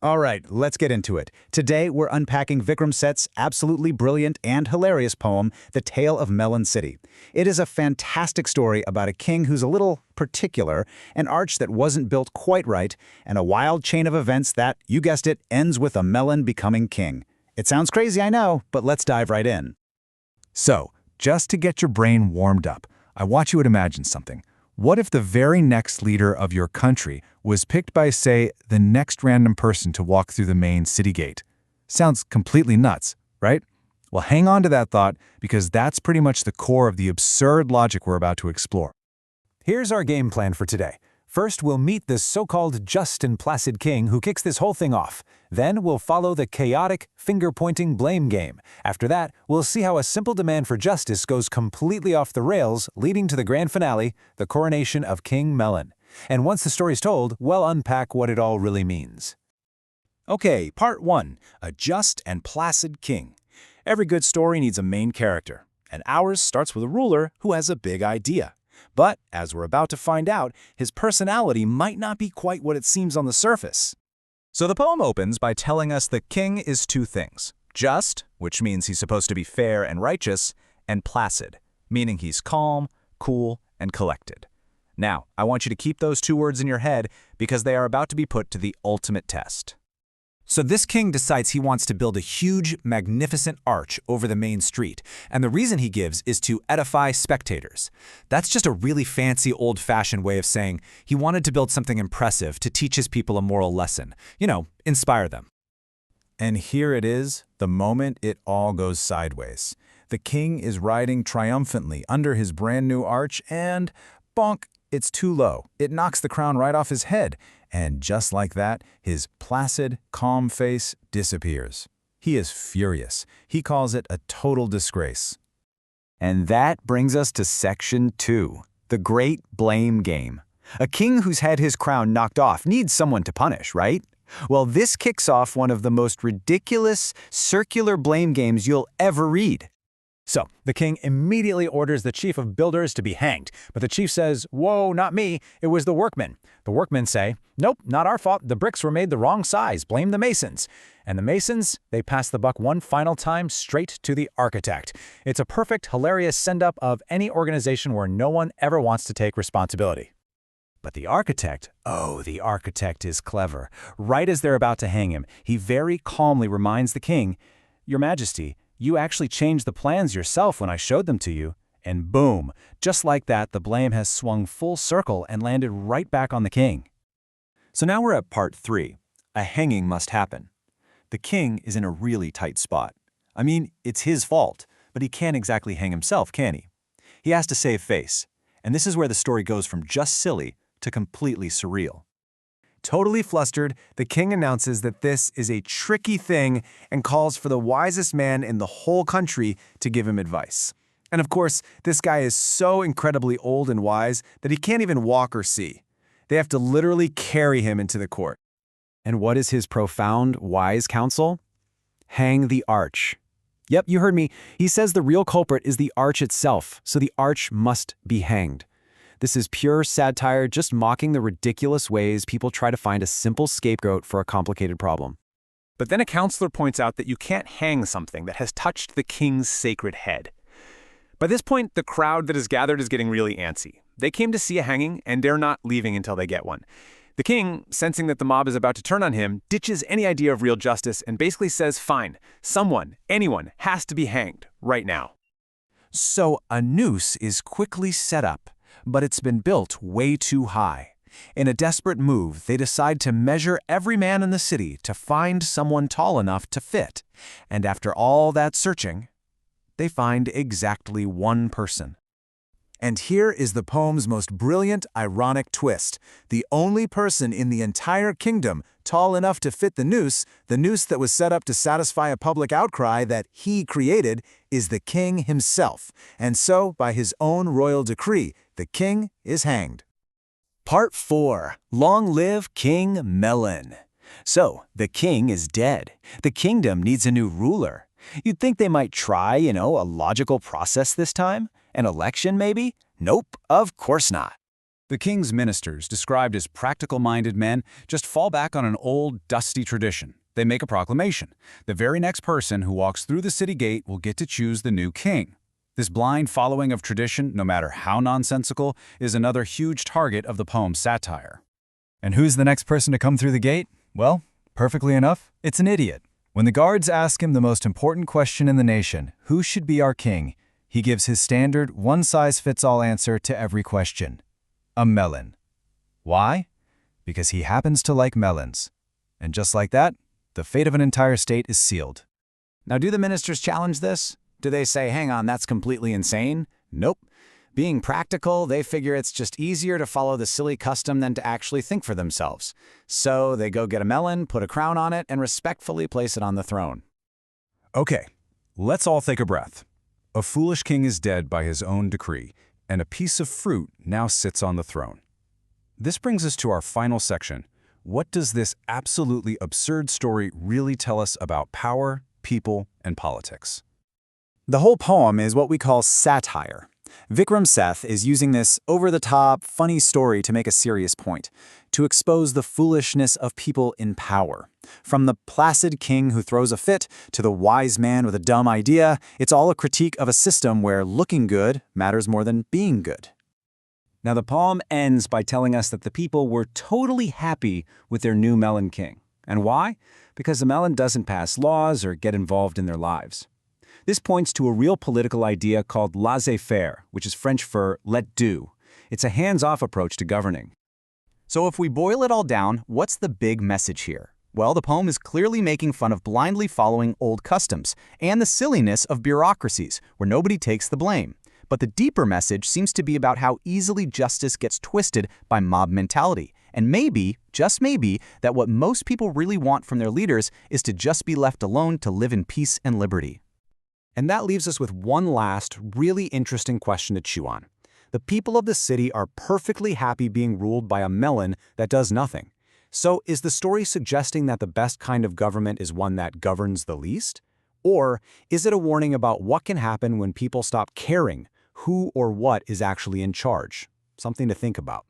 All right, let's get into it. Today, we're unpacking Vikram Seth's absolutely brilliant and hilarious poem, The Tale of Melon City. It is a fantastic story about a king who's a little particular, an arch that wasn't built quite right, and a wild chain of events that, you guessed it, ends with a melon becoming king. It sounds crazy, I know, but let's dive right in. So, just to get your brain warmed up, I want you to imagine something. What if the very next leader of your country was picked by, say, the next random person to walk through the main city gate? Sounds completely nuts, right? Well, hang on to that thought, because that's pretty much the core of the absurd logic we're about to explore. Here's our game plan for today. First, we'll meet the so-called just and placid king who kicks this whole thing off. Then we'll follow the chaotic, finger-pointing blame game. After that, we'll see how a simple demand for justice goes completely off the rails, leading to the grand finale, the coronation of King Melon. And once the story's told, we'll unpack what it all really means. Okay, part 1, a just and placid king. Every good story needs a main character, and ours starts with a ruler who has a big idea. But, as we're about to find out, his personality might not be quite what it seems on the surface. So the poem opens by telling us the king is two things: just, which means he's supposed to be fair and righteous, and placid, meaning he's calm, cool, and collected. Now, I want you to keep those two words in your head because they are about to be put to the ultimate test. So this king decides he wants to build a huge, magnificent arch over the main street, and the reason he gives is to edify spectators. That's just a really fancy, old-fashioned way of saying he wanted to build something impressive to teach his people a moral lesson. You know, inspire them. And here it is, the moment it all goes sideways. The king is riding triumphantly under his brand new arch and, bonk, it's too low. It knocks the crown right off his head. And just like that, his placid, calm face disappears. He is furious. He calls it a total disgrace. And that brings us to section 2, the great blame game. A king who's had his crown knocked off needs someone to punish, right? Well, this kicks off one of the most ridiculous, circular blame games you'll ever read. So, the king immediately orders the chief of builders to be hanged, but the chief says, "Whoa, not me, it was the workmen." The workmen say, "Nope, not our fault, the bricks were made the wrong size, blame the masons." And the masons, they pass the buck one final time straight to the architect. It's a perfect, hilarious send-up of any organization where no one ever wants to take responsibility. But the architect is clever. Right as they're about to hang him, he very calmly reminds the king, "Your Majesty, you actually changed the plans yourself when I showed them to you." And boom, just like that, the blame has swung full circle and landed right back on the king. So now we're at part 3. A hanging must happen. The king is in a really tight spot. I mean, it's his fault, but he can't exactly hang himself, can he? He has to save face. And this is where the story goes from just silly to completely surreal. Totally flustered, the king announces that this is a tricky thing and calls for the wisest man in the whole country to give him advice. And of course, this guy is so incredibly old and wise that he can't even walk or see. They have to literally carry him into the court. And what is his profound, wise counsel? Hang the arch. Yep, you heard me. He says the real culprit is the arch itself, so the arch must be hanged. This is pure satire, just mocking the ridiculous ways people try to find a simple scapegoat for a complicated problem. But then a counselor points out that you can't hang something that has touched the king's sacred head. By this point, the crowd that is gathered is getting really antsy. They came to see a hanging, and they're not leaving until they get one. The king, sensing that the mob is about to turn on him, ditches any idea of real justice and basically says, fine, someone, anyone, has to be hanged right now. So a noose is quickly set up, but it's been built way too high. In a desperate move, they decide to measure every man in the city to find someone tall enough to fit. And after all that searching, they find exactly one person. And here is the poem's most brilliant, ironic twist. The only person in the entire kingdom tall enough to fit the noose that was set up to satisfy a public outcry that he created, is the king himself. And so, by his own royal decree, the king is hanged. Part 4. Long live King Melon. So, the king is dead. The kingdom needs a new ruler. You'd think they might try, a logical process this time? An election, maybe? Nope, of course not. The king's ministers, described as practical-minded men, just fall back on an old, dusty tradition. They make a proclamation. The very next person who walks through the city gate will get to choose the new king. This blind following of tradition, no matter how nonsensical, is another huge target of the poem's satire. And who's the next person to come through the gate? Well, perfectly enough, it's an idiot. When the guards ask him the most important question in the nation, who should be our king, he gives his standard one-size-fits-all answer to every question. A melon. Why? Because he happens to like melons. And just like that, the fate of an entire state is sealed. Now, do the ministers challenge this? Do they say, hang on, that's completely insane? Nope. Being practical, they figure it's just easier to follow the silly custom than to actually think for themselves. So they go get a melon, put a crown on it, and respectfully place it on the throne. Okay, let's all take a breath. A foolish king is dead by his own decree, and a piece of fruit now sits on the throne. This brings us to our final section. What does this absolutely absurd story really tell us about power, people, and politics? The whole poem is what we call satire. Vikram Seth is using this over-the-top, funny story to make a serious point, to expose the foolishness of people in power. From the placid king who throws a fit to the wise man with a dumb idea, it's all a critique of a system where looking good matters more than being good. Now, the poem ends by telling us that the people were totally happy with their new melon king. And why? Because the melon doesn't pass laws or get involved in their lives. This points to a real political idea called laissez-faire, which is French for let do. It's a hands-off approach to governing. So if we boil it all down, what's the big message here? Well, the poem is clearly making fun of blindly following old customs and the silliness of bureaucracies, where nobody takes the blame. But the deeper message seems to be about how easily justice gets twisted by mob mentality. And maybe, just maybe, that what most people really want from their leaders is to just be left alone to live in peace and liberty. And that leaves us with one last, really interesting question to chew on. The people of the city are perfectly happy being ruled by a melon that does nothing. So is the story suggesting that the best kind of government is one that governs the least? Or is it a warning about what can happen when people stop caring who or what is actually in charge? Something to think about.